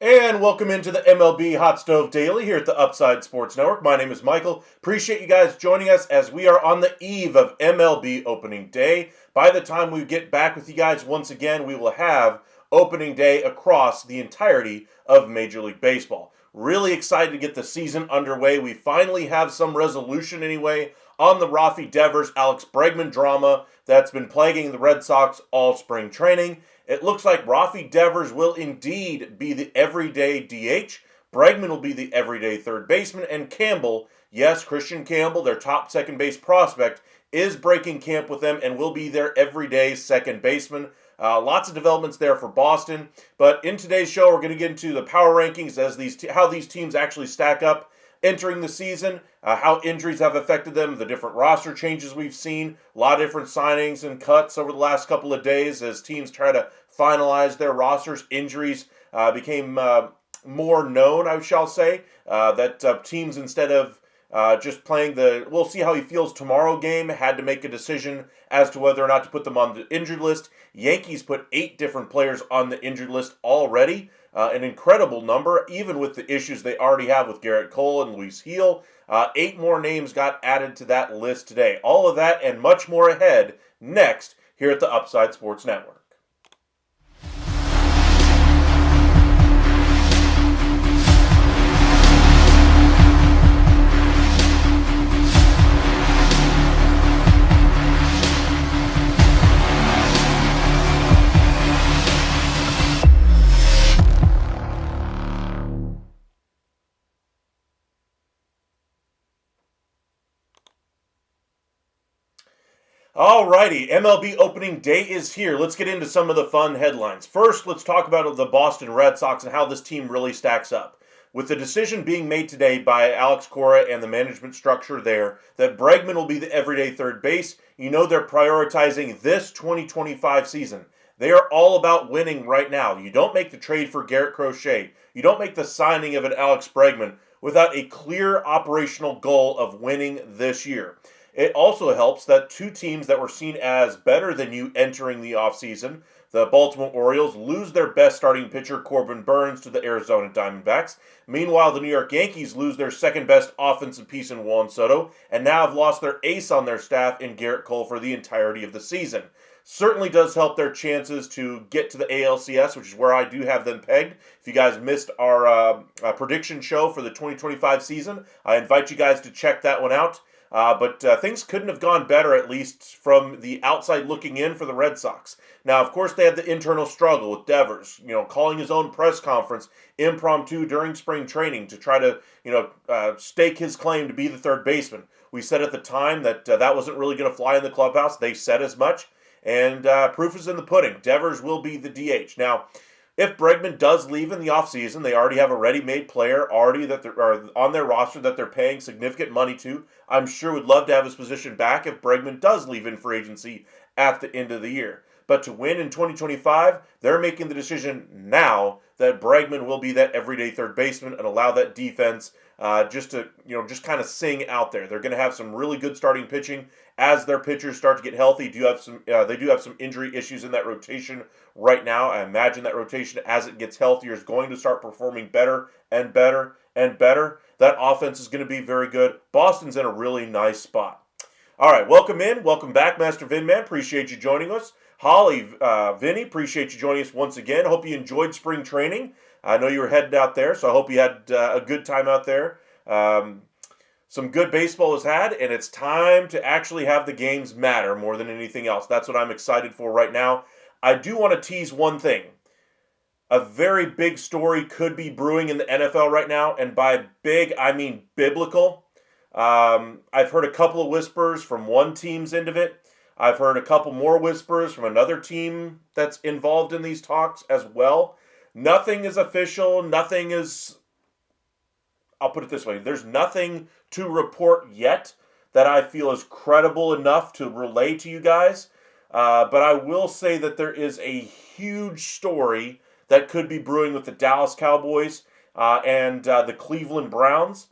And welcome into the MLB Hot Stove Daily here at the Upside Sports Network. My name is Michael. Appreciate you guys joining us as we are on the eve of MLB opening day. By the time we get back with you guys once again, we will have opening day across the entirety of Major League Baseball. Really excited to get the season underway. We finally have some resolution anyway on the Rafi Devers, Alex Bregman drama that's been plaguing the Red Sox all spring training. It looks like Rafi Devers will indeed be the everyday DH. Bregman will be the everyday third baseman. And Campbell, yes, Christian Campbell, their top second base prospect, is breaking camp with them and will be their everyday second baseman. Lots of developments there for Boston. But in today's show, we're going to get into the power rankings as how these teams actually stack up entering the season, how injuries have affected them, the different roster changes we've seen, a lot of different signings and cuts over the last couple of days as teams try to finalize their rosters. Injuries became more known, I shall say, that teams, instead of just playing we'll see how he feels tomorrow game, had to make a decision as to whether or not to put them on the injured list. Yankees put 8 different players on the injured list already. An incredible number, even with the issues they already have with Garrett Cole and Luis Gil. 8 more names got added to that list today. All of that and much more ahead next here at the Upside Sports Network. Alrighty, MLB opening day is here. Let's get into some of the fun headlines. First, let's talk about the Boston Red Sox and how this team really stacks up. With the decision being made today by Alex Cora and the management structure there that Bregman will be the everyday third base, you know they're prioritizing this 2025 season. They are all about winning right now. You don't make the trade for Garrett Crochet. You don't make the signing of an Alex Bregman without a clear operational goal of winning this year. It also helps that 2 teams that were seen as better than you entering the offseason, the Baltimore Orioles, lose their best starting pitcher, Corbin Burnes, to the Arizona Diamondbacks. Meanwhile, the New York Yankees lose their second best offensive piece in Juan Soto, and now have lost their ace on their staff in Garrett Cole for the entirety of the season. Certainly does help their chances to get to the ALCS, which is where I do have them pegged. If you guys missed our prediction show for the 2025 season, I invite you guys to check that one out. But things couldn't have gone better, at least from the outside looking in for the Red Sox. Now, of course, they had the internal struggle with Devers, calling his own press conference impromptu during spring training to try to, stake his claim to be the third baseman. We said at the time that that wasn't really going to fly in the clubhouse. They said as much, and proof is in the pudding. Devers will be the DH. Now, if Bregman does leave in the offseason, they already have a ready-made player that they're on their roster that they're paying significant money to. I'm sure would love to have his position back if Bregman does leave in free agency at the end of the year. But to win in 2025, they're making the decision now that Bregman will be that everyday third baseman and allow that defense just kind of sing out there. They're going to have some really good starting pitching as their pitchers start to get healthy. They do have some injury issues in that rotation right now. I imagine that rotation, as it gets healthier, is going to start performing better and better and better. That offense is going to be very good. Boston's in a really nice spot. All right, welcome back, Master Vinman. Appreciate you joining us. Holly, Vinny, appreciate you joining us once again. Hope you enjoyed spring training. I know you were headed out there, so I hope you had a good time out there. Some good baseball was had, and it's time to actually have the games matter more than anything else. That's what I'm excited for right now. I do want to tease one thing. A very big story could be brewing in the NFL right now, and by big, I mean biblical. I've heard a couple of whispers from one team's end of it. I've heard a couple more whispers from another team that's involved in these talks as well. Nothing is official. I'll put it this way. There's nothing to report yet that I feel is credible enough to relay to you guys. But I will say that there is a huge story that could be brewing with the Dallas Cowboys and the Cleveland Browns.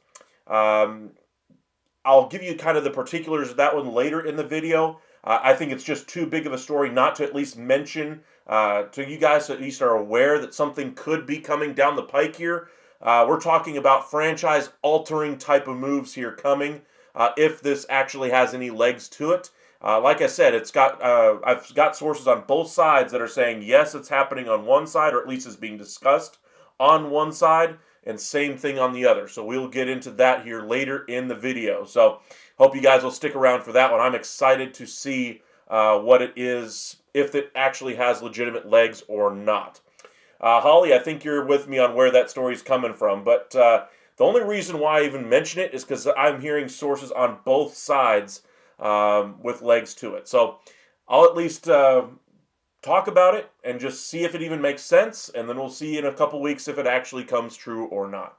I'll give you kind of the particulars of that one later in the video. I think it's just too big of a story not to at least mention to you guys, so at least are aware that something could be coming down the pike here. We're talking about franchise-altering type of moves here coming, if this actually has any legs to it. Like I said, I've got sources on both sides that are saying yes, it's happening on one side, or at least is being discussed on one side, and same thing on the other. So we'll get into that here later in the video. So hope you guys will stick around for that one. I'm excited to see what it is, if it actually has legitimate legs or not. Holly, I think you're with me on where that story's coming from, but the only reason why I even mention it is because I'm hearing sources on both sides with legs to it. So I'll at least talk about it and just see if it even makes sense, and then we'll see in a couple weeks if it actually comes true or not.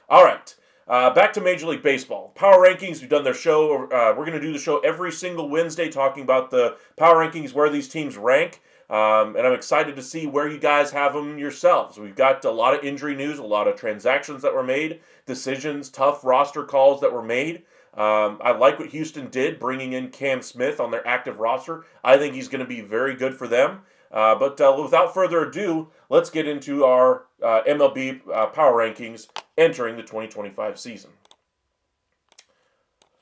All right, back to Major League Baseball. Power Rankings, we've done their show. We're going to do the show every single Wednesday talking about the Power Rankings, where these teams rank, and I'm excited to see where you guys have them yourselves. We've got a lot of injury news, a lot of transactions that were made, decisions, tough roster calls that were made. I like what Houston did, bringing in Cam Smith on their active roster. I think he's going to be very good for them. But without further ado, let's get into our MLB Power Rankings entering the 2025 season.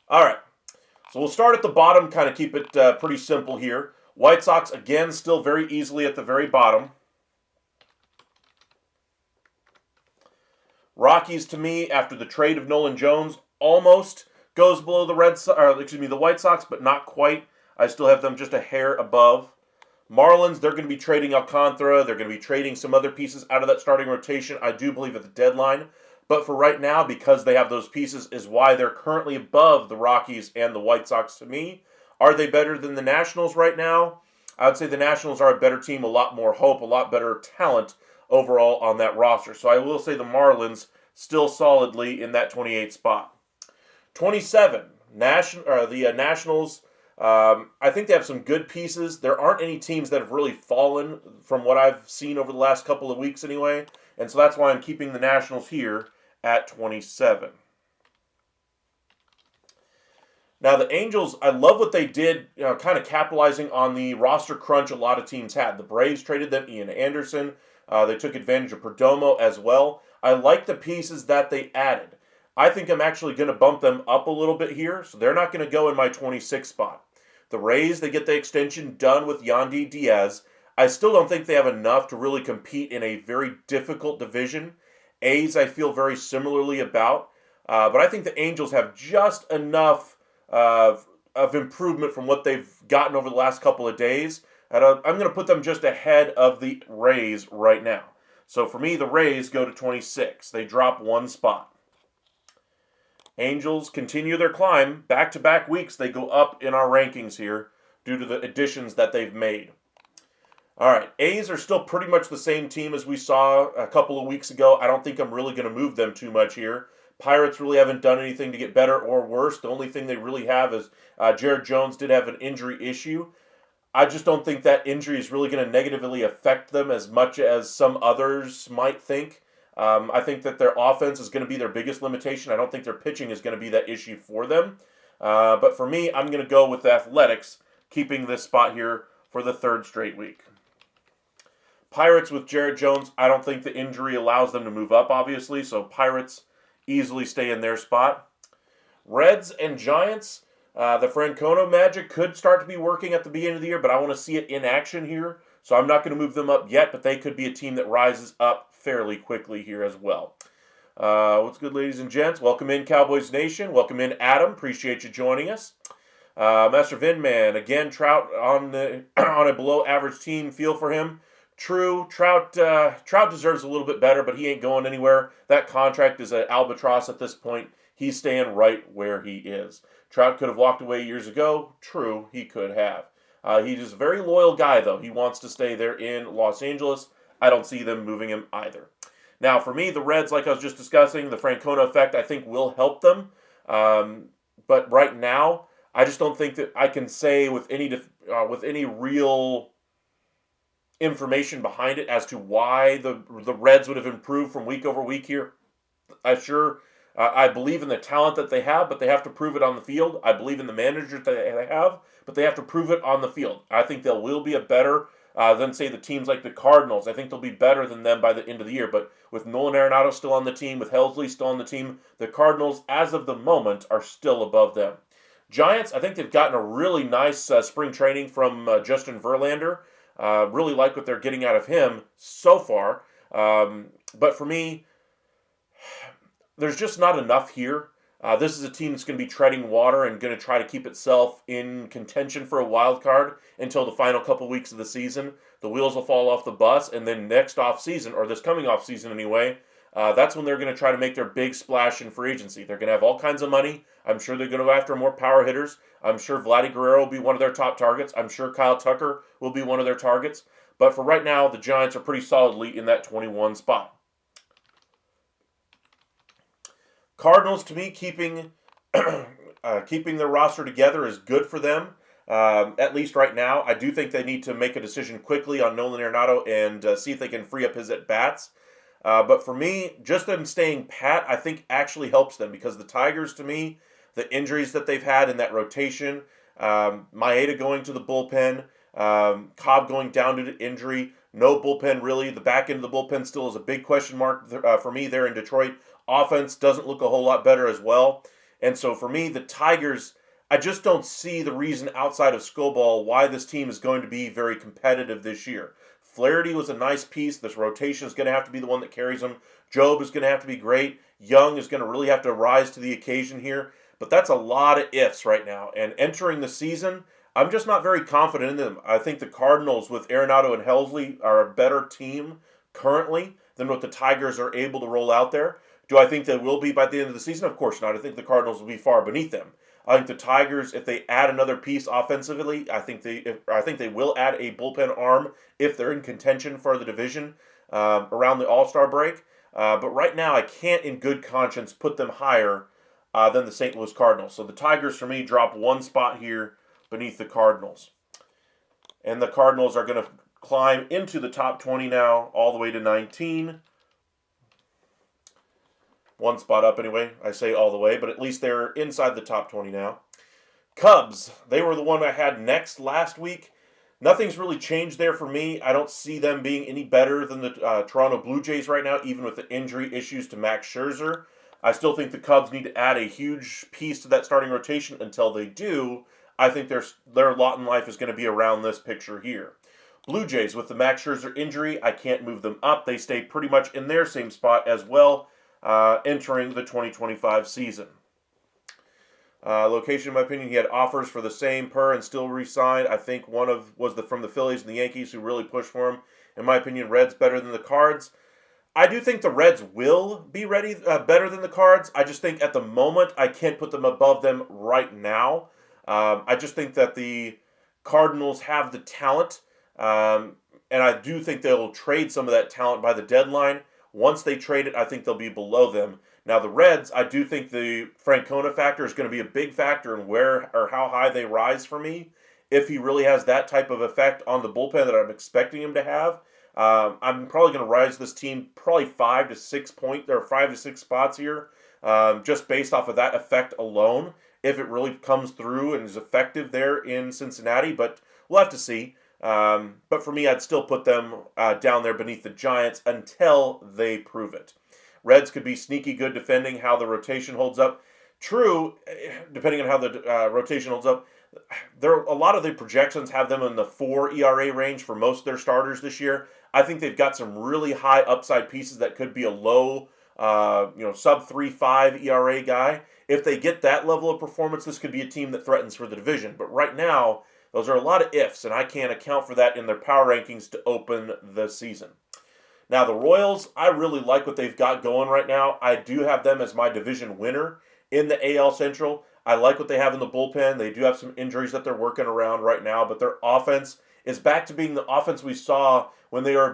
All right, so we'll start at the bottom, kind of keep it pretty simple here. White Sox, again, still very easily at the very bottom. Rockies, to me, after the trade of Nolan Jones, almost goes below the White Sox, but not quite. I still have them just a hair above. Marlins, they're going to be trading Alcantara. They're going to be trading some other pieces out of that starting rotation, I do believe, at the deadline. But for right now, because they have those pieces, is why they're currently above the Rockies and the White Sox to me. Are they better than the Nationals right now? I would say the Nationals are a better team, a lot more hope, a lot better talent overall on that roster. So I will say the Marlins still solidly in that 28th spot. 27, the Nationals. I think they have some good pieces. There aren't any teams that have really fallen from what I've seen over the last couple of weeks anyway. And so that's why I'm keeping the Nationals here at 27. Now the Angels, I love what they did, kind of capitalizing on the roster crunch a lot of teams had. The Braves traded them Ian Anderson. They took advantage of Perdomo as well. I like the pieces that they added. I think I'm actually going to bump them up a little bit here, so they're not going to go in my 26th spot. The Rays, they get the extension done with Yandy Diaz. I still don't think they have enough to really compete in a very difficult division. A's, I feel very similarly about. But I think the Angels have just enough of improvement from what they've gotten over the last couple of days. And I'm going to put them just ahead of the Rays right now. So for me, the Rays go to 26. They drop one spot. Angels continue their climb. Back-to-back weeks, they go up in our rankings here due to the additions that they've made. All right, A's are still pretty much the same team as we saw a couple of weeks ago. I don't think I'm really going to move them too much here. Pirates really haven't done anything to get better or worse. The only thing they really have is Jared Jones did have an injury issue. I just don't think that injury is really going to negatively affect them as much as some others might think. I think that their offense is going to be their biggest limitation. I don't think their pitching is going to be that issue for them. But for me, I'm going to go with the Athletics, keeping this spot here for the third straight week. Pirates with Jared Jones, I don't think the injury allows them to move up, obviously, so Pirates easily stay in their spot. Reds and Giants, the Francono magic could start to be working at the beginning of the year, but I want to see it in action here, so I'm not going to move them up yet, but they could be a team that rises up fairly quickly here as well. What's good, ladies and gents? Welcome in, Cowboys Nation. Welcome in, Adam. Appreciate you joining us. Master Vinman, again, Trout on a below-average team. Feel for him. True, Trout deserves a little bit better, but he ain't going anywhere. That contract is an albatross at this point. He's staying right where he is. Trout could have walked away years ago. True, he could have. He's a very loyal guy, though. He wants to stay there in Los Angeles. I don't see them moving him either. Now, for me, the Reds, like I was just discussing, the Francona effect, I think will help them. But right now, I just don't think that I can say with any real information behind it as to why the Reds would have improved from week over week here. I believe in the talent that they have, but they have to prove it on the field. I believe in the manager that they have, but they have to prove it on the field. I think they will be a better than, say, the teams like the Cardinals. I think they'll be better than them by the end of the year. But with Nolan Arenado still on the team, with Helsley still on the team, the Cardinals, as of the moment, are still above them. Giants, I think they've gotten a really nice spring training from Justin Verlander. Really like what they're getting out of him so far. But for me, there's just not enough here. This is a team that's going to be treading water and going to try to keep itself in contention for a wild card until the final couple weeks of the season. The wheels will fall off the bus, and then next off season, or this coming off season anyway, that's when they're going to try to make their big splash in free agency. They're going to have all kinds of money. I'm sure they're going to go after more power hitters. I'm sure Vladdy Guerrero will be one of their top targets. I'm sure Kyle Tucker will be one of their targets. But for right now, the Giants are pretty solidly in that 21 spot. Cardinals, to me, keeping their roster together is good for them, at least right now. I do think they need to make a decision quickly on Nolan Arenado and see if they can free up his at-bats. But for me, just them staying pat, I think actually helps them because the Tigers, to me, the injuries that they've had in that rotation, Maeda going to the bullpen, Cobb going down due to injury, no bullpen really. The back end of the bullpen still is a big question mark for me there in Detroit. Offense doesn't look a whole lot better as well. And so for me, the Tigers, I just don't see the reason outside of Skobal why this team is going to be very competitive this year. Flaherty was a nice piece. This rotation is going to have to be the one that carries them. Job is going to have to be great. Young is going to really have to rise to the occasion here. But that's a lot of ifs right now. And entering the season, I'm just not very confident in them. I think the Cardinals with Arenado and Helsley are a better team currently than what the Tigers are able to roll out there. Do I think they will be by the end of the season? Of course not. I think the Cardinals will be far beneath them. I think the Tigers, if they add another piece offensively, I think they will add a bullpen arm if they're in contention for the division around the All-Star break. But right now, I can't in good conscience put them higher than the St. Louis Cardinals. So the Tigers, for me, drop one spot here beneath the Cardinals. And the Cardinals are going to climb into the top 20 now, all the way to 19. One spot up anyway. I say all the way, but at least they're inside the top 20 now. Cubs, they were the one I had next last week. Nothing's really changed there for me. I don't see them being any better than the Toronto Blue Jays right now, even with the injury issues to Max Scherzer. I still think the Cubs need to add a huge piece to that starting rotation. Until they do, I think their lot in life is going to be around this picture here. Blue Jays, with the Max Scherzer injury, I can't move them up. They stay pretty much in their same spot as well. Entering the 2025 season. Location, in my opinion, he had offers for the same per and still re-signed. I think one was from the Phillies and the Yankees who really pushed for him. In my opinion, Reds better than the Cards. I do think the Reds will be ready better than the Cards. I just think at the moment I can't put them above them right now. I just think that the Cardinals have the talent, and I do think they'll trade some of that talent by the deadline. Once they trade it, I think they'll be below them. Now, the Reds, I do think the Francona factor is going to be a big factor in where or how high they rise for me. If he really has that type of effect on the bullpen that I'm expecting him to have, I'm probably going to rise this team probably 5 to 6 spots here, just based off of that effect alone. If it really comes through and is effective there in Cincinnati, but we'll have to see. But for me, I'd still put them down there beneath the Giants until they prove it. Reds could be sneaky good defending how the rotation holds up. True, depending on how the rotation holds up, a lot of the projections have them in the 4 ERA range for most of their starters this year. I think they've got some really high upside pieces that could be a low, sub 3.5 ERA guy. If they get that level of performance, this could be a team that threatens for the division. But right now, those are a lot of ifs, and I can't account for that in their power rankings to open the season. Now, the Royals, I really like what they've got going right now. I do have them as my division winner in the AL Central. I like what they have in the bullpen. They do have some injuries that they're working around right now, but their offense is back to being the offense we saw when they are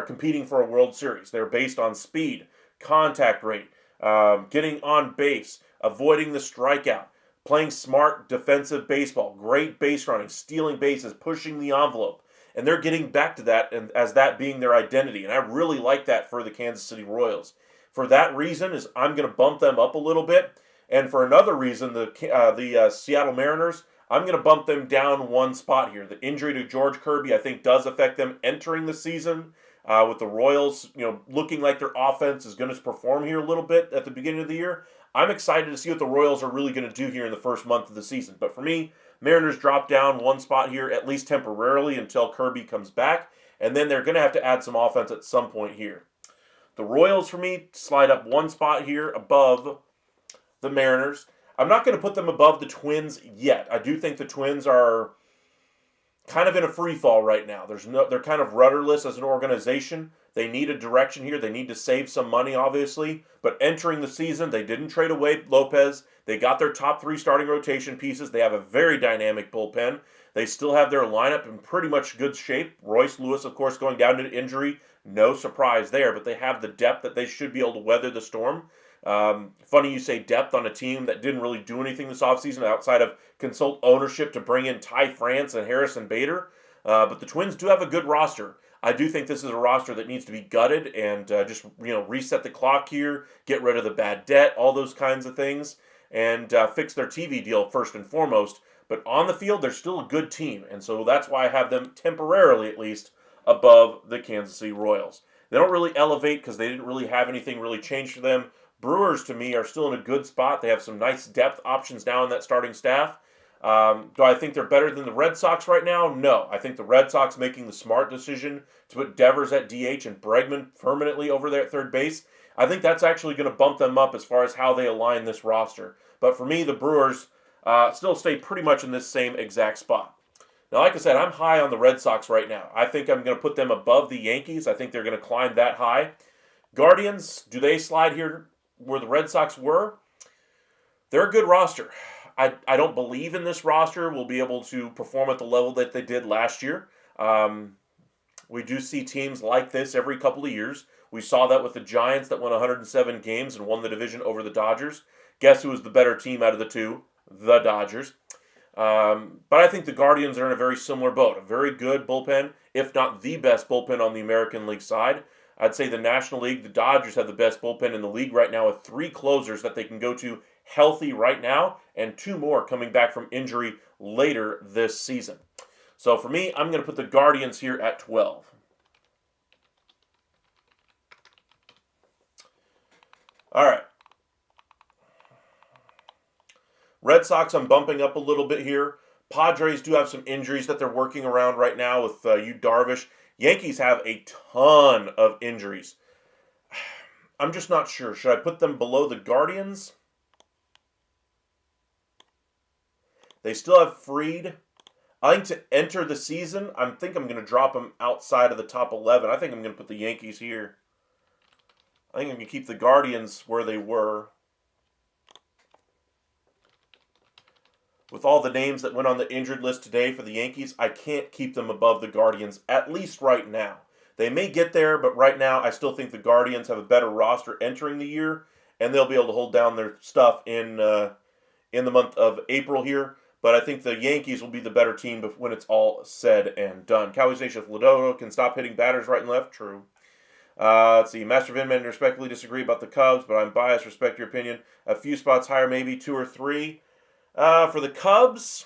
competing for a World Series. They're based on speed, contact rate, getting on base, avoiding the strikeout, playing smart defensive baseball, great base running, stealing bases, pushing the envelope. And they're getting back to that and as that being their identity. And I really like that for the Kansas City Royals. For that reason, is I'm going to bump them up a little bit. And for another reason, the Seattle Mariners, I'm going to bump them down one spot here. The injury to George Kirby, I think, does affect them entering the season. With the Royals, looking like their offense is going to perform here a little bit at the beginning of the year. I'm excited to see what the Royals are really going to do here in the first month of the season. But for me, Mariners drop down one spot here, at least temporarily, until Kirby comes back. And then they're going to have to add some offense at some point here. The Royals, for me, slide up one spot here above the Mariners. I'm not going to put them above the Twins yet. I do think the Twins are kind of in a free fall right now. They're kind of rudderless as an organization. They need a direction here. They need to save some money, obviously. But entering the season, they didn't trade away Lopez. They got their top 3 starting rotation pieces. They have a very dynamic bullpen. They still have their lineup in pretty much good shape. Royce Lewis, of course, going down to injury. No surprise there, but they have the depth that they should be able to weather the storm. Funny you say depth on a team that didn't really do anything this offseason outside of consult ownership to bring in Ty France and Harrison Bader. But the Twins do have a good roster. I do think this is a roster that needs to be gutted and just reset the clock here, get rid of the bad debt, all those kinds of things, and fix their TV deal first and foremost. But on the field, they're still a good team, and so that's why I have them temporarily, at least, above the Kansas City Royals. They don't really elevate because they didn't really have anything really change for them. Brewers, to me, are still in a good spot. They have some nice depth options now in that starting staff. Do I think they're better than the Red Sox right now? No. I think the Red Sox making the smart decision to put Devers at DH and Bregman permanently over there at third base. I think that's actually going to bump them up as far as how they align this roster. But for me, the Brewers still stay pretty much in this same exact spot. Now, like I said, I'm high on the Red Sox right now. I think I'm going to put them above the Yankees. I think they're going to climb that high. Guardians, do they slide here where the Red Sox were? They're a good roster. I don't believe in this roster will be able to perform at the level that they did last year. We do see teams like this every couple of years. We saw that with the Giants that won 107 games and won the division over the Dodgers. Guess who was the better team out of the two? The Dodgers. But I think the Guardians are in a very similar boat. A very good bullpen, if not the best bullpen on the American League side. I'd say the National League, the Dodgers have the best bullpen in the league right now with 3 closers that they can go to healthy right now and 2 more coming back from injury later this season. So for me, I'm going to put the Guardians here at 12. All right. Red Sox, I'm bumping up a little bit here. Padres do have some injuries that they're working around right now with Yu Darvish. Yankees have a ton of injuries. I'm just not sure. Should I put them below the Guardians? They still have Fried. I think to enter the season, I think I'm going to drop them outside of the top 11. I think I'm going to put the Yankees here. I think I'm going to keep the Guardians where they were. With all the names that went on the injured list today for the Yankees, I can't keep them above the Guardians, at least right now. They may get there, but right now I still think the Guardians have a better roster entering the year, and they'll be able to hold down their stuff in the month of April here. But I think the Yankees will be the better team when it's all said and done. Cowboys Nation Lodoto can stop hitting batters right and left. True. Let's see. Master Vinman respectfully disagree about the Cubs, but I'm biased. Respect your opinion. A few spots higher, maybe 2 or 3. For the Cubs,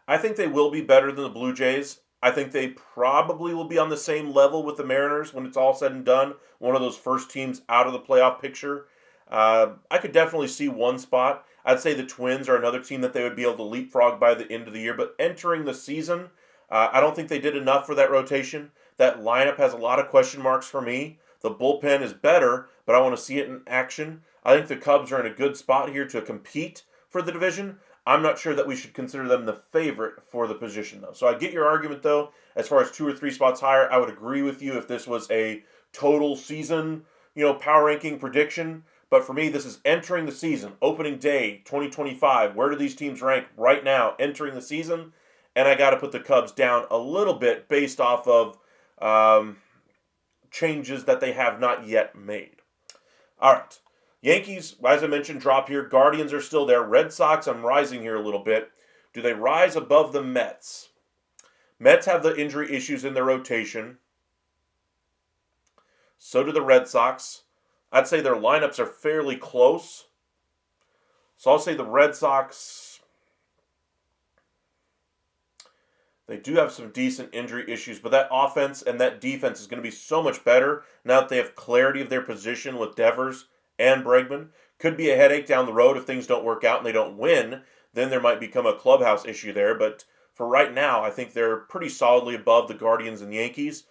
I think they will be better than the Blue Jays. I think they probably will be on the same level with the Mariners when it's all said and done. One of those first teams out of the playoff picture. I could definitely see one spot. I'd say the Twins are another team that they would be able to leapfrog by the end of the year. But entering the season, I don't think they did enough for that rotation. That lineup has a lot of question marks for me. The bullpen is better, but I want to see it in action. I think the Cubs are in a good spot here to compete for the division. I'm not sure that we should consider them the favorite for the position, though. So I get your argument, though. As far as 2 or 3 spots higher, I would agree with you if this was a total season, power ranking prediction. But for me, this is entering the season, opening day 2025. Where do these teams rank right now entering the season? And I got to put the Cubs down a little bit based off of changes that they have not yet made. All right. Yankees, as I mentioned, drop here. Guardians are still there. Red Sox, I'm rising here a little bit. Do they rise above the Mets? Mets have the injury issues in their rotation. So do the Red Sox. I'd say their lineups are fairly close. So I'll say the Red Sox, they do have some decent injury issues, but that offense and that defense is going to be so much better now that they have clarity of their position with Devers and Bregman. Could be a headache down the road if things don't work out and they don't win. Then there might become a clubhouse issue there. But for right now, I think they're pretty solidly above the Guardians and Yankees,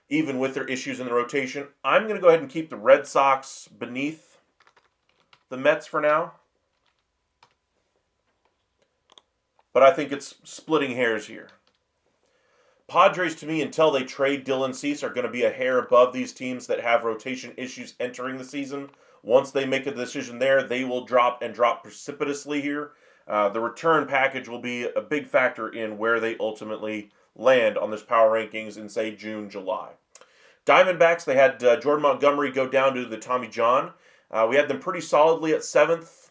even with their issues in the rotation. I'm going to go ahead and keep the Red Sox beneath the Mets for now. But I think it's splitting hairs here. Padres, to me, until they trade Dylan Cease, are going to be a hair above these teams that have rotation issues entering the season. Once they make a decision there, they will drop precipitously here. The return package will be a big factor in where they ultimately land on this power rankings in, say, June, July. Diamondbacks, they had Jordan Montgomery go down to the Tommy John. We had them pretty solidly at 7th.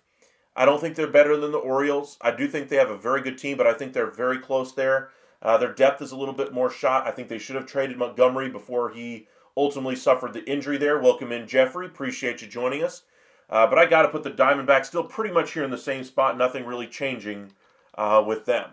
I don't think they're better than the Orioles. I do think they have a very good team, but I think they're very close there. Their depth is a little bit more shot. I think they should have traded Montgomery before he ultimately suffered the injury there. Welcome in, Jeffrey. Appreciate you joining us. But I got to put the Diamondbacks still pretty much here in the same spot. Nothing really changing with them.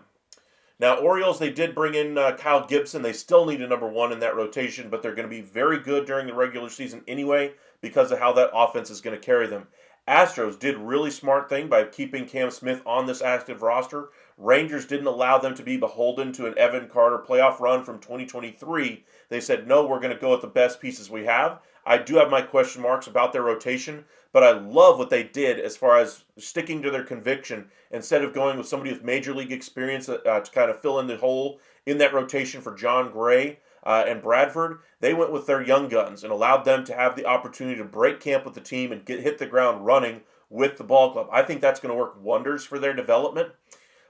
Now, Orioles, they did bring in Kyle Gibson. They still need a number one in that rotation, but they're going to be very good during the regular season anyway because of how that offense is going to carry them. Astros did really smart thing by keeping Cam Smith on this active roster. Rangers didn't allow them to be beholden to an Evan Carter playoff run from 2023. They said, no, we're going to go with the best pieces we have. I do have my question marks about their rotation, but I love what they did as far as sticking to their conviction instead of going with somebody with major league experience to kind of fill in the hole in that rotation for John Gray and Bradford. They went with their young guns and allowed them to have the opportunity to break camp with the team and hit the ground running with the ball club. I think that's going to work wonders for their development.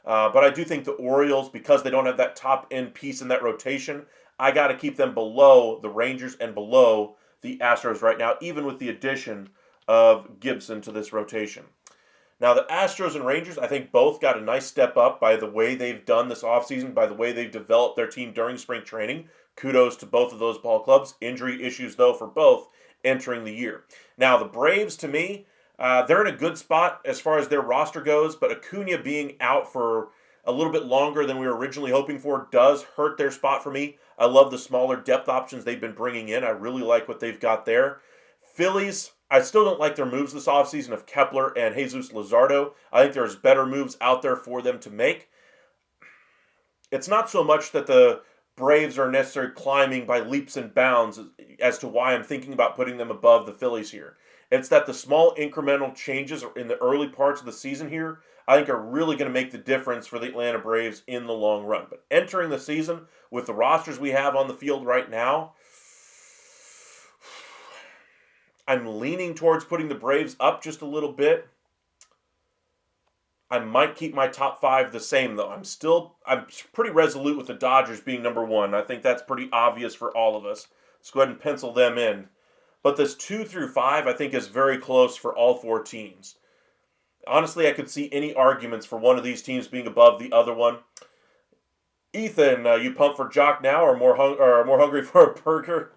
But I do think the Orioles, because they don't have that top-end piece in that rotation, I got to keep them below the Rangers and below the Astros right now, even with the addition of Gibson to this rotation. Now, the Astros and Rangers, I think both got a nice step up by the way they've done this offseason, by the way they've developed their team during spring training. Kudos to both of those ball clubs. Injury issues, though, for both entering the year. Now, the Braves, to me, they're in a good spot as far as their roster goes, but Acuna being out for a little bit longer than we were originally hoping for does hurt their spot for me. I love the smaller depth options they've been bringing in. I really like what they've got there. Phillies, I still don't like their moves this offseason of Kepler and Jesus Luzardo. I think there's better moves out there for them to make. It's not so much that the Braves are necessarily climbing by leaps and bounds as to why I'm thinking about putting them above the Phillies here. It's that the small incremental changes in the early parts of the season here, I think, are really going to make the difference for the Atlanta Braves in the long run. But entering the season with the rosters we have on the field right now, I'm leaning towards putting the Braves up just a little bit. I might keep my top 5 the same, though. I'm pretty resolute with the Dodgers being number 1. I think that's pretty obvious for all of us. Let's go ahead and pencil them in. But this 2 through 5, I think, is very close for all 4 teams. Honestly, I could see any arguments for one of these teams being above the other one. Ethan, you pumped for Jock now, or more hungry for a burger?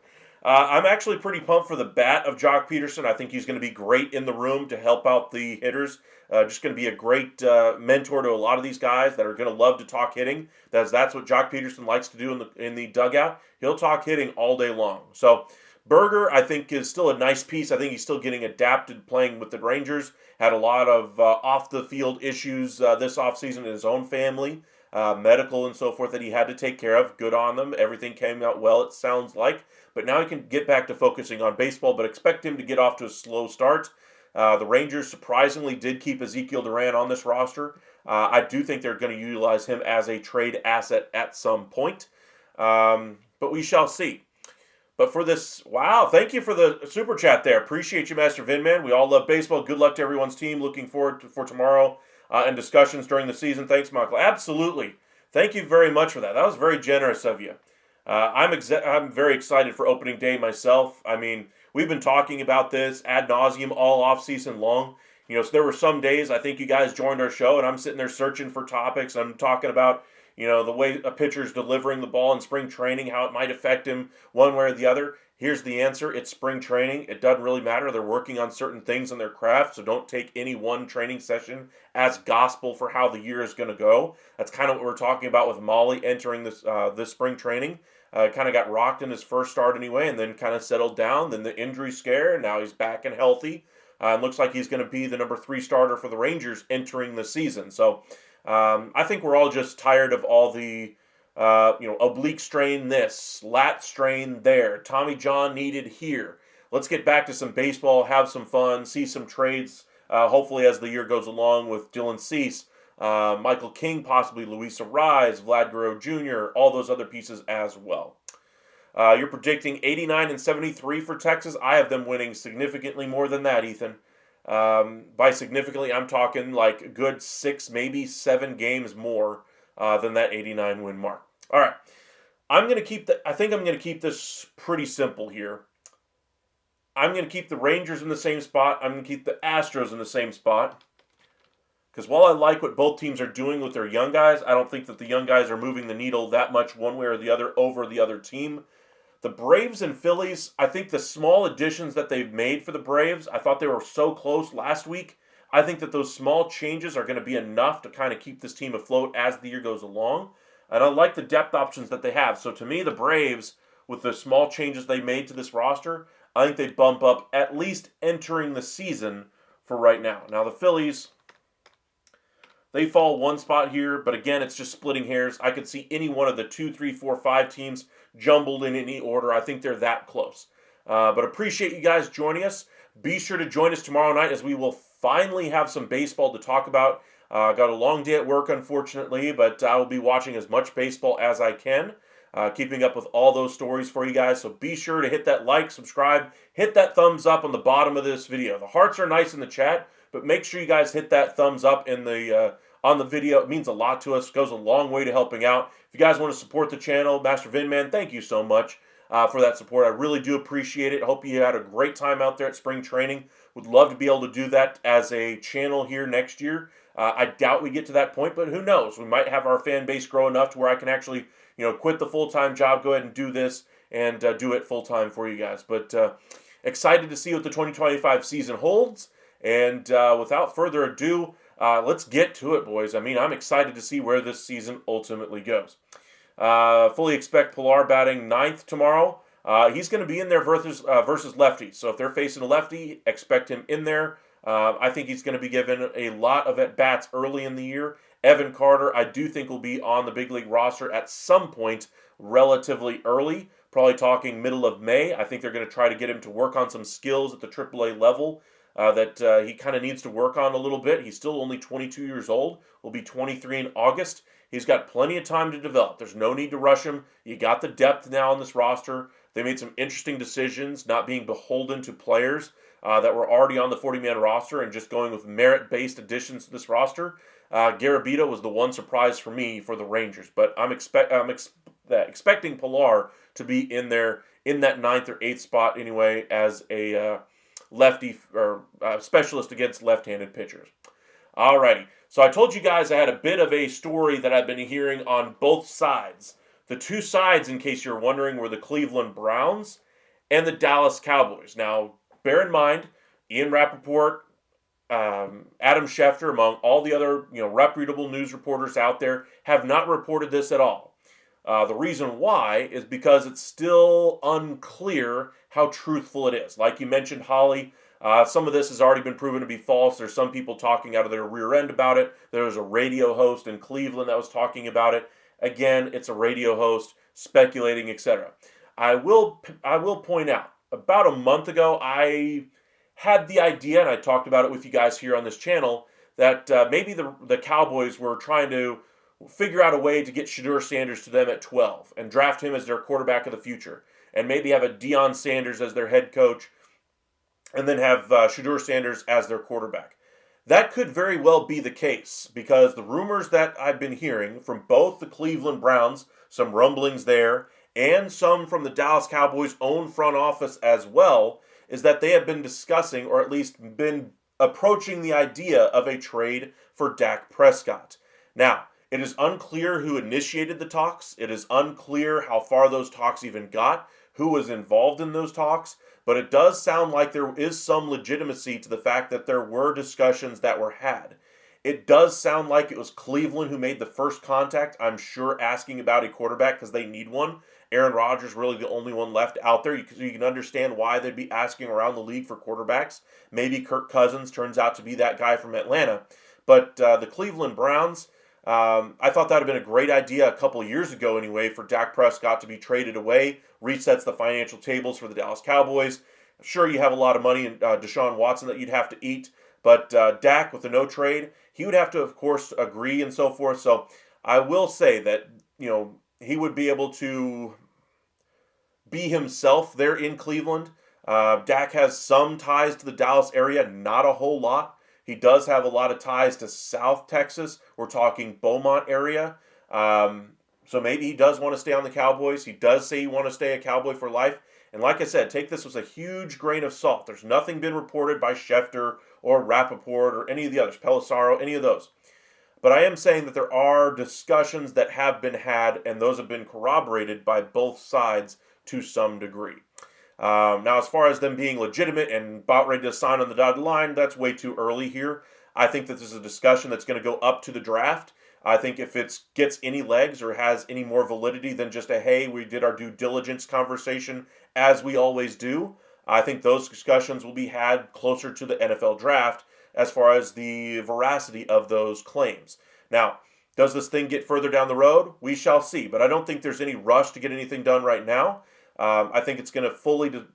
I'm actually pretty pumped for the bat of Jock Peterson. I think he's going to be great in the room to help out the hitters. Just going to be a great mentor to a lot of these guys that are going to love to talk hitting. That's what Jock Peterson likes to do in the dugout. He'll talk hitting all day long. So Berger, I think, is still a nice piece. I think he's still getting adapted playing with the Rangers. Had a lot of off-the-field issues this offseason in his own family, medical and so forth that he had to take care of. Good on them. Everything came out well, it sounds like. But now he can get back to focusing on baseball, but expect him to get off to a slow start. The Rangers surprisingly did keep Ezekiel Duran on this roster. I do think they're going to utilize him as a trade asset at some point. But we shall see. But for this, wow, thank you for the super chat there. Appreciate you, Master Vinman. We all love baseball. Good luck to everyone's team. Looking forward for tomorrow and discussions during the season. Thanks, Michael. Absolutely. Thank you very much for that. That was very generous of you. I'm very excited for opening day myself. I mean, we've been talking about this ad nauseum all off season long. So there were some days I think you guys joined our show and I'm sitting there searching for topics. I'm talking about, the way a pitcher's delivering the ball in spring training, how it might affect him one way or the other. Here's the answer. It's spring training. It doesn't really matter. They're working on certain things in their craft, so don't take any one training session as gospel for how the year is going to go. That's kind of what we're talking about with Molly entering this spring training. Kind of got rocked in his first start anyway, and then kind of settled down. Then the injury scare, and now he's back and healthy. And looks like he's going to be the number 3 starter for the Rangers entering the season. So I think we're all just tired of all the oblique strain this, lat strain there, Tommy John needed here. Let's get back to some baseball, have some fun, see some trades, hopefully as the year goes along with Dylan Cease, Michael King, possibly Luis Arraez, Vlad Guerrero Jr., all those other pieces as well. You're predicting 89 and 73 for Texas. I have them winning significantly more than that, Ethan. By significantly, I'm talking like a good 6, maybe 7 games more than that 89 win mark. All right, I think I'm going to keep this pretty simple here. I'm going to keep the Rangers in the same spot. I'm going to keep the Astros in the same spot. Because while I like what both teams are doing with their young guys, I don't think that the young guys are moving the needle that much one way or the other over the other team. The Braves and Phillies, I think the small additions that they've made for the Braves, I thought they were so close last week. I think that those small changes are going to be enough to kind of keep this team afloat as the year goes along. And I like the depth options that they have. So to me, the Braves, with the small changes they made to this roster, I think they bump up at least entering the season for right now. Now the Phillies, they fall one spot here, but again, it's just splitting hairs. I could see any one of the 2, 3, 4, 5 teams jumbled in any order. I think they're that close. But appreciate you guys joining us. Be sure to join us tomorrow night as we will finally have some baseball to talk about. Got a long day at work, unfortunately, but I will be watching as much baseball as I can, keeping up with all those stories for you guys. So be sure to hit that like, subscribe, hit that thumbs up on the bottom of this video. The hearts are nice in the chat, but make sure you guys hit that thumbs up in the on the video. It means a lot to us. It goes a long way to helping out. If you guys want to support the channel, Master Vinman, thank you so much for that support. I really do appreciate it. Hope you had a great time out there at spring training. Would love to be able to do that as a channel here next year. I doubt we get to that point, but who knows? We might have our fan base grow enough to where I can actually, quit the full-time job, go ahead and do this, and do it full-time for you guys. But excited to see what the 2025 season holds. And without further ado, let's get to it, boys. I mean, I'm excited to see where this season ultimately goes. Fully expect Pilar batting 9th tomorrow. He's going to be in there versus lefties. So if they're facing a lefty, expect him in there. I think he's going to be given a lot of at-bats early in the year. Evan Carter, I do think will be on the big league roster at some point relatively early, probably talking middle of May. I think they're going to try to get him to work on some skills at the AAA level that he kind of needs to work on a little bit. He's still only 22 years old, will be 23 in August. He's got plenty of time to develop. There's no need to rush him. You got the depth now on this roster. They made some interesting decisions, not being beholden to players that were already on the 40-man roster and just going with merit-based additions to this roster. Garabito was the one surprise for me for the Rangers, but I'm expecting Pilar to be in there in that 9th or 8th spot anyway as a lefty or specialist against left-handed pitchers. Alrighty, so I told you guys I had a bit of a story that I've been hearing on both sides. The two sides, in case you're wondering, were the Cleveland Browns and the Dallas Cowboys. Now, bear in mind, Ian Rappaport, Adam Schefter, among all the other reputable news reporters out there, have not reported this at all. The reason why is because it's still unclear how truthful it is. Like you mentioned, Holly, some of this has already been proven to be false. There's some people talking out of their rear end about it. There was a radio host in Cleveland that was talking about it. Again, it's a radio host speculating, etc. I will point out, about a month ago, I had the idea, and I talked about it with you guys here on this channel, that maybe the Cowboys were trying to figure out a way to get Shedeur Sanders to them at 12 and draft him as their quarterback of the future, and maybe have a Deion Sanders as their head coach, and then have Shedeur Sanders as their quarterback. That could very well be the case, because the rumors that I've been hearing from both the Cleveland Browns, some rumblings there, and some from the Dallas Cowboys' own front office as well, is that they have been discussing, or at least been approaching the idea of a trade for Dak Prescott. Now, it is unclear who initiated the talks. It is unclear how far those talks even got. who was involved in those talks, but it does sound like there is some legitimacy to the fact that there were discussions that were had. It does sound like it was Cleveland who made the first contact, I'm sure, asking about a quarterback because they need one. Aaron Rodgers really the only one left out there. You can understand why they'd be asking around the league for quarterbacks. Maybe Kirk Cousins turns out to be that guy from Atlanta. But the Cleveland Browns, I thought that would have been a great idea a couple of years ago anyway for Dak Prescott to be traded away. Resets the financial tables for the Dallas Cowboys. Sure, you have a lot of money in Deshaun Watson that you'd have to eat. But Dak, with the no trade, he would have to, of course, agree and so forth. So I will say that, he would be able to be himself there in Cleveland. Dak has some ties to the Dallas area, not a whole lot. He does have a lot of ties to South Texas. We're talking Beaumont area. So maybe he does want to stay on the Cowboys. He does say he wants to stay a Cowboy for life. And like I said, take this with a huge grain of salt. There's nothing been reported by Schefter or Rappaport or any of the others, Pelissaro, any of those. But I am saying that there are discussions that have been had, and those have been corroborated by both sides to some degree. Now, as far as them being legitimate and about ready to sign on the dotted line, that's way too early here. I think that this is a discussion that's going to go up to the draft. I think if it gets any legs or has any more validity than just a, hey, we did our due diligence conversation as we always do, I think those discussions will be had closer to the NFL draft as far as the veracity of those claims. Now, does this thing get further down the road? We shall see, but I don't think there's any rush to get anything done right now. I think it's going to fully, to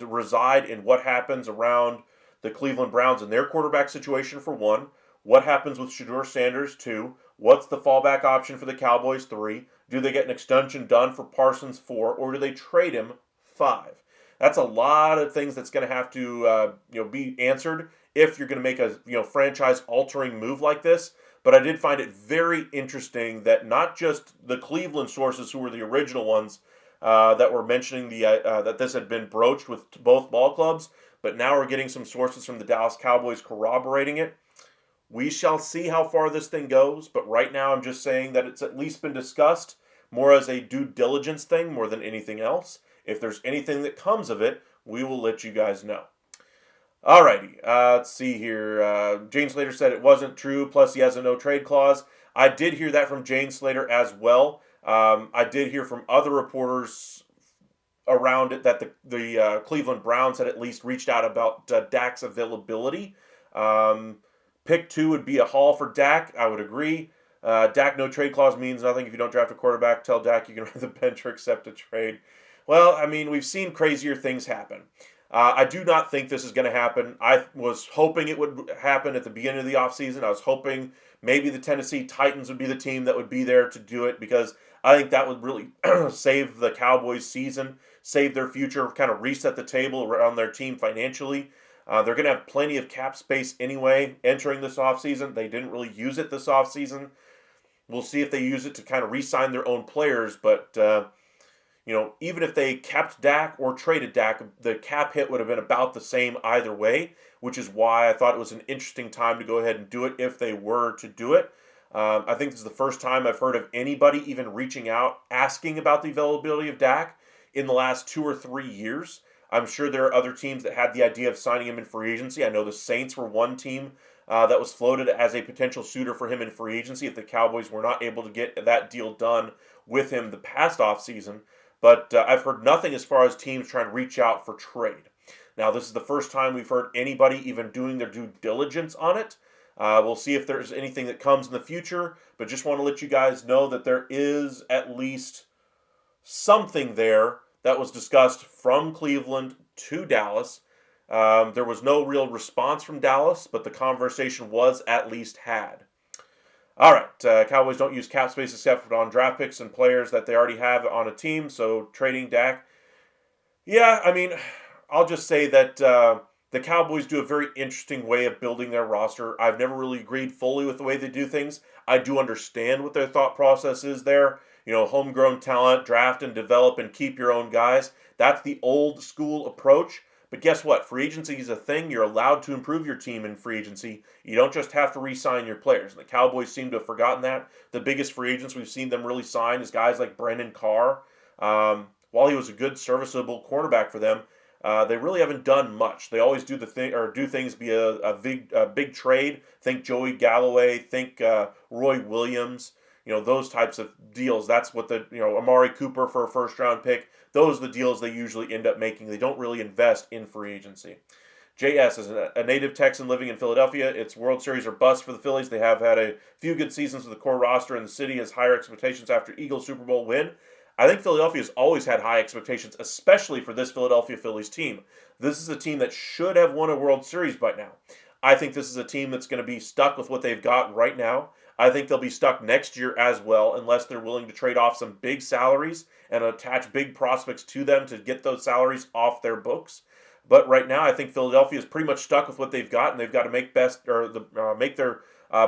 reside in what happens around the Cleveland Browns and their quarterback situation for one. What happens with Shedeur Sanders 2? What's the fallback option for the Cowboys 3? Do they get an extension done for Parsons 4, or do they trade him 5? That's a lot of things that's going to have to be answered if you're going to make a franchise-altering move like this. But I did find it very interesting that not just the Cleveland sources, who were the original ones that were mentioning that this had been broached with both ball clubs, but now we're getting some sources from the Dallas Cowboys corroborating it. We shall see how far this thing goes, but right now I'm just saying that it's at least been discussed more as a due diligence thing more than anything else. If there's anything that comes of it, we will let you guys know. Alrighty, let's see here. Jane Slater said it wasn't true, plus he has a no-trade clause. I did hear that from Jane Slater as well. I did hear from other reporters around it that the Cleveland Browns had at least reached out about Dak's availability. Pick 2 would be a haul for Dak. I would agree. Dak no trade clause means nothing if you don't draft a quarterback. Tell Dak you can run the bench or accept a trade. Well, I mean, we've seen crazier things happen. I do not think this is going to happen. I was hoping it would happen at the beginning of the offseason. I was hoping maybe the Tennessee Titans would be the team that would be there to do it, because I think that would really save the Cowboys' season, save their future, kind of reset the table around their team financially. They're going to have plenty of cap space anyway entering this offseason. They didn't really use it this offseason. We'll see if they use it to kind of re-sign their own players, but even if they kept Dak or traded Dak, the cap hit would have been about the same either way, which is why I thought it was an interesting time to go ahead and do it if they were to do it. I think this is the first time I've heard of anybody even reaching out, asking about the availability of Dak in the last 2 or 3 years. I'm sure there are other teams that had the idea of signing him in free agency. I know the Saints were one team that was floated as a potential suitor for him in free agency if the Cowboys were not able to get that deal done with him the past offseason. But I've heard nothing as far as teams trying to reach out for trade. Now, this is the first time we've heard anybody even doing their due diligence on it. We'll see if there's anything that comes in the future, but just want to let you guys know that there is at least something there that was discussed from Cleveland to Dallas. There was no real response from Dallas, but the conversation was at least had. All right, Cowboys don't use cap space except on draft picks and players that they already have on a team, so trading Dak. Yeah, I mean, I'll just say that the Cowboys do a very interesting way of building their roster. I've never really agreed fully with the way they do things. I do understand what their thought process is there. Homegrown talent, draft and develop and keep your own guys. That's the old school approach. But guess what? Free agency is a thing. You're allowed to improve your team in free agency. You don't just have to re-sign your players. And the Cowboys seem to have forgotten that. The biggest free agents we've seen them really sign is guys like Brendan Carr. while he was a good, serviceable cornerback for them, they really haven't done much. They always do do things via a big trade. Think Joey Galloway. Think Roy Williams. Those types of deals. That's what Amari Cooper for a first round pick. Those are the deals they usually end up making. They don't really invest in free agency. JS is a native Texan living in Philadelphia. It's World Series or bust for the Phillies. They have had a few good seasons with the core roster, and the city has higher expectations after Eagles Super Bowl win. I think Philadelphia has always had high expectations, especially for this Philadelphia Phillies team. This is a team that should have won a World Series by now. I think this is a team that's going to be stuck with what they've got right now. I think they'll be stuck next year as well, unless they're willing to trade off some big salaries and attach big prospects to them to get those salaries off their books. But right now, I think Philadelphia is pretty much stuck with what they've got, and they've got to make make their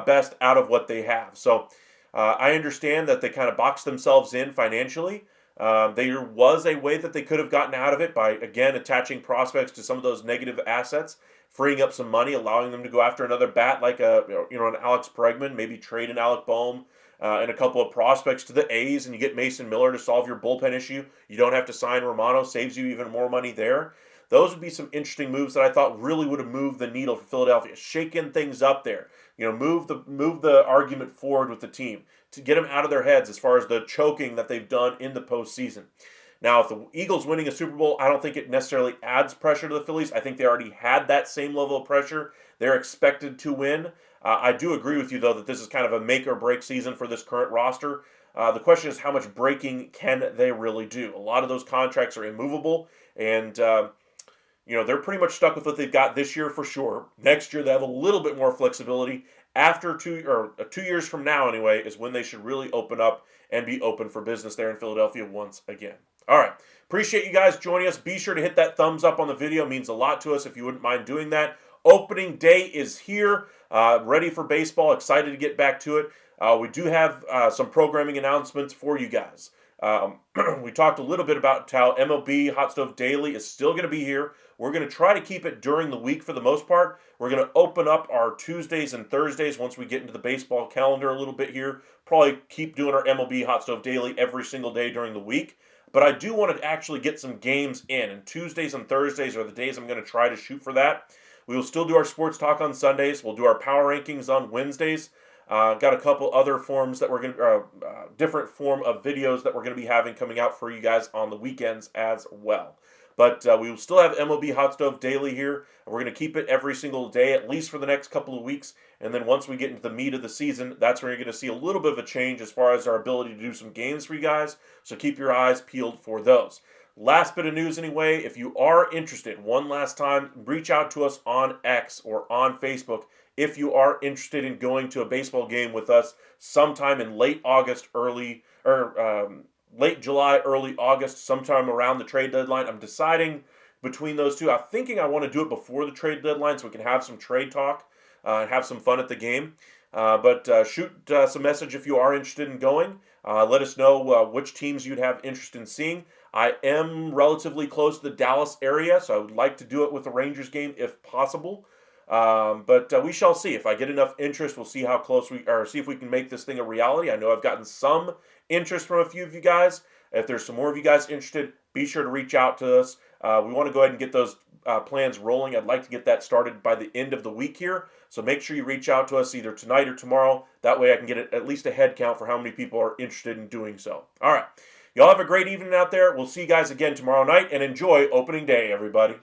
best out of what they have. So I understand that they kind of boxed themselves in financially. There was a way that they could have gotten out of it by, again, attaching prospects to some of those negative assets, freeing up some money, allowing them to go after another bat like an Alex Bregman, maybe trade an Alec Boehm and a couple of prospects to the A's, and you get Mason Miller to solve your bullpen issue. You don't have to sign Romano, saves you even more money there. Those would be some interesting moves that I thought really would have moved the needle for Philadelphia, shaking things up there. Move the argument forward with the team to get them out of their heads as far as the choking that they've done in the postseason. Now, if the Eagles winning a Super Bowl, I don't think it necessarily adds pressure to the Phillies. I think they already had that same level of pressure. They're expected to win. I do agree with you, though, that this is kind of a make or break season for this current roster. The question is, how much breaking can they really do? A lot of those contracts are immovable, and they're pretty much stuck with what they've got this year for sure. Next year, they have a little bit more flexibility. After 2 years from now, anyway, is when they should really open up and be open for business there in Philadelphia once again. All right. Appreciate you guys joining us. Be sure to hit that thumbs up on the video. It means a lot to us if you wouldn't mind doing that. Opening day is here. Ready for baseball. Excited to get back to it. We do have some programming announcements for you guys. We talked a little bit about how MLB Hot Stove Daily is still going to be here. We're going to try to keep it during the week for the most part. We're going to open up our Tuesdays and Thursdays once we get into the baseball calendar a little bit here. Probably keep doing our MLB Hot Stove Daily every single day during the week. But I do want to actually get some games in, and Tuesdays and Thursdays are the days I'm going to try to shoot for that. We will still do our sports talk on Sundays. We'll do our power rankings on Wednesdays. Got a couple other forms that we're going to, different form of videos that we're going to be having coming out for you guys on the weekends as well. But we will still have MLB Hot Stove Daily here. We're going to keep it every single day, at least for the next couple of weeks. And then once we get into the meat of the season, that's where you're going to see a little bit of a change as far as our ability to do some games for you guys. So keep your eyes peeled for those. Last bit of news anyway, if you are interested, one last time, reach out to us on X or on Facebook if you are interested in going to a baseball game with us sometime in late July, early August, sometime around the trade deadline. I'm deciding between those two. I'm thinking I want to do it before the trade deadline so we can have some trade talk and have some fun at the game. But shoot some message if you are interested in going. Let us know which teams you'd have interest in seeing. I am relatively close to the Dallas area, so I would like to do it with the Rangers game if possible. But we shall see. If I get enough interest, we'll see how close see if we can make this thing a reality. I know I've gotten some interest from a few of you guys. If there's some more of you guys interested, be sure to reach out to us. We want to go ahead and get those plans rolling. I'd like to get that started by the end of the week here. So make sure you reach out to us either tonight or tomorrow. That way I can get at least a head count for how many people are interested in doing so. All right. Y'all have a great evening out there. We'll see you guys again tomorrow night, and enjoy opening day, everybody.